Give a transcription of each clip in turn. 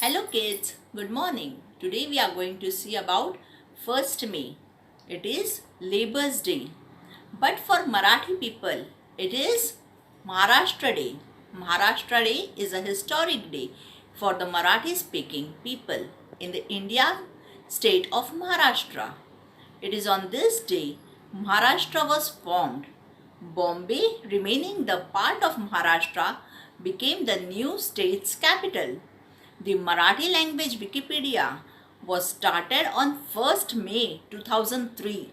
Hello kids, good morning. Today we are going to see about 1st May. It is Labour's Day. But for Marathi people, it is Maharashtra Day. Maharashtra Day is a historic day for the Marathi speaking people in the India state of Maharashtra. It is on this day Maharashtra was formed. Bombay, remaining the part of Maharashtra, became the new state's capital. The Marathi language Wikipedia was started on 1st May 2003.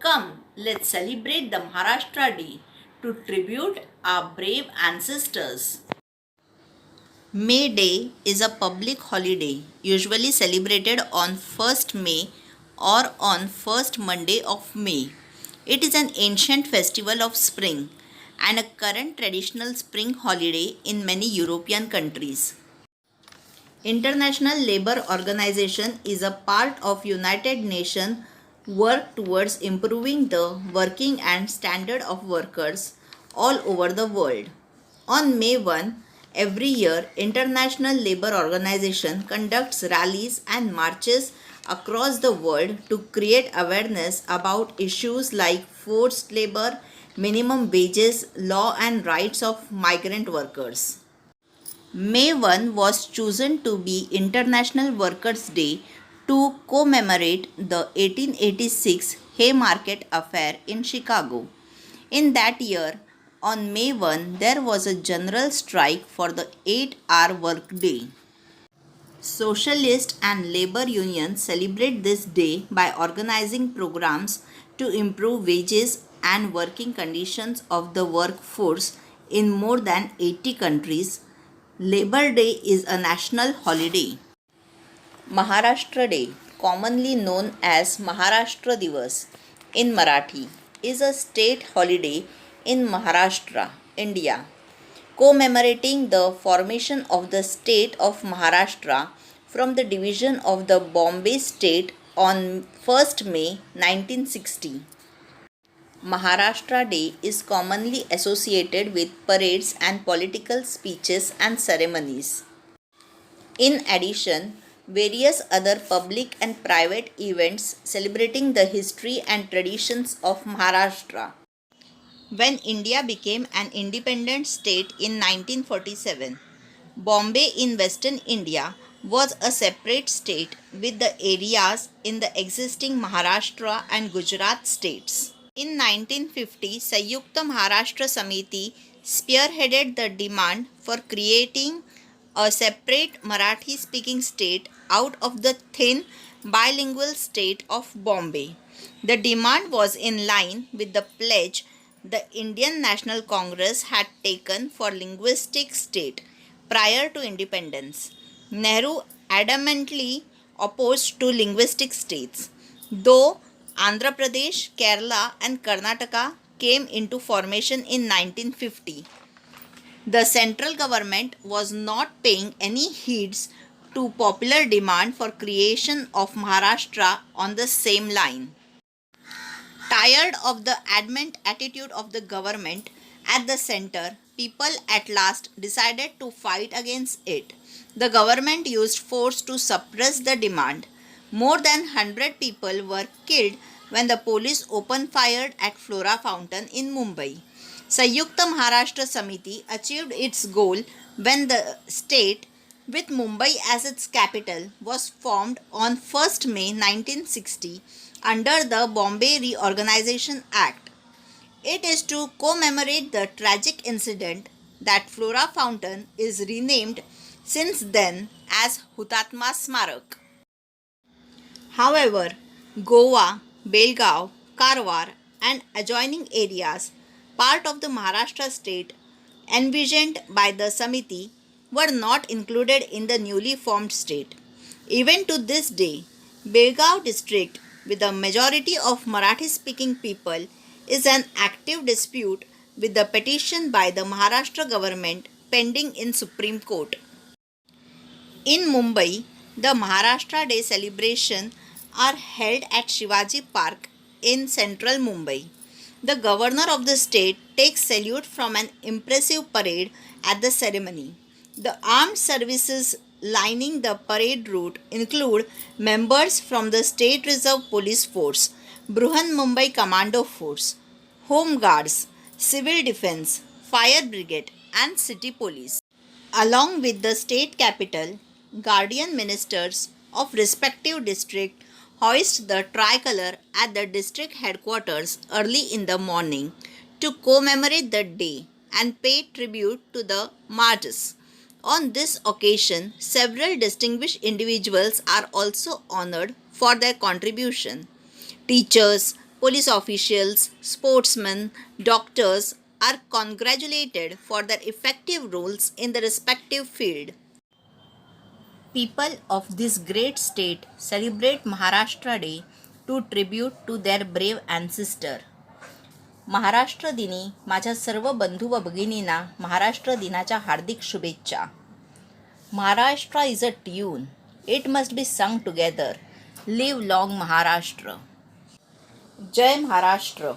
Come, let's celebrate the Maharashtra Day to tribute our brave ancestors. May Day is a public holiday usually celebrated on 1st May or on 1st Monday of May. It is an ancient festival of spring and a current traditional spring holiday in many European countries. International Labour Organization is a part of United Nations work towards improving the working and standard of workers all over the world. On May 1, every year, International Labour Organization conducts rallies and marches across the world to create awareness about issues like forced labor, minimum wages, law and rights of migrant workers. May 1 was chosen to be International Workers' Day to commemorate the 1886 Haymarket Affair in Chicago. In that year, on May 1, there was a general strike for the 8-hour workday. Socialist and labor unions celebrate this day by organizing programs to improve wages and working conditions of the workforce in more than 80 countries. Labor Day is a national holiday. Maharashtra Day, commonly known as Maharashtra Divas in Marathi, is a state holiday in Maharashtra, India, commemorating the formation of the state of Maharashtra from the division of the Bombay state on 1st May 1960. Maharashtra Day is commonly associated with parades and political speeches and ceremonies. In addition, various other public and private events celebrating the history and traditions of Maharashtra. When India became an independent state in 1947, Bombay in Western India was a separate state with the areas in the existing Maharashtra and Gujarat states. In 1950, Sanyukta Maharashtra Samiti spearheaded the demand for creating a separate Marathi-speaking state out of the thin bilingual state of Bombay. The demand was in line with the pledge the Indian National Congress had taken for linguistic state prior to independence. Nehru adamantly opposed to linguistic states, though Andhra Pradesh, Kerala and Karnataka came into formation in 1950. The central government was not paying any heeds to popular demand for creation of Maharashtra on the same line. Tired of the adamant attitude of the government at the center, people at last decided to fight against it. The government used force to suppress the demand. More than 100 people were killed when the police opened fire at Flora Fountain in Mumbai. Sanyukta Maharashtra Samiti achieved its goal when the state, with Mumbai as its capital, was formed on 1st May 1960 under the Bombay Reorganization Act. It is to commemorate the tragic incident that Flora Fountain is renamed since then as Hutatma Smarak. However, Goa, Belgaum, Karwar and adjoining areas, part of the Maharashtra state envisioned by the Samiti, were not included in the newly formed state. Even to this day, Belgaum district, with a majority of Marathi-speaking people, is an active dispute with the petition by the Maharashtra government pending in Supreme Court. In Mumbai, the Maharashtra Day celebration are held at Shivaji Park in central Mumbai. The governor of the state takes salute from an impressive parade at the ceremony. The armed services lining the parade route include members from the State Reserve Police Force, Bruhan Mumbai Commando Force, Home Guards, Civil Defense, Fire Brigade, and City Police. Along with the state capital, guardian ministers of respective district hoist the tricolor at the district headquarters early in the morning to commemorate the day and pay tribute to the martyrs. On this occasion, several distinguished individuals are also honored for their contribution. Teachers, police officials, sportsmen, doctors are congratulated for their effective roles in the respective field. People of this great state celebrate Maharashtra Day to tribute to their brave ancestor. Maharashtra दिनी माझ्या सर्व बंधू व भगिनींना महाराष्ट्र दिनाच्या हार्दिक शुभेच्छा. Maharashtra is a tune. It must be sung together. Live long Maharashtra. जय महाराष्ट्र.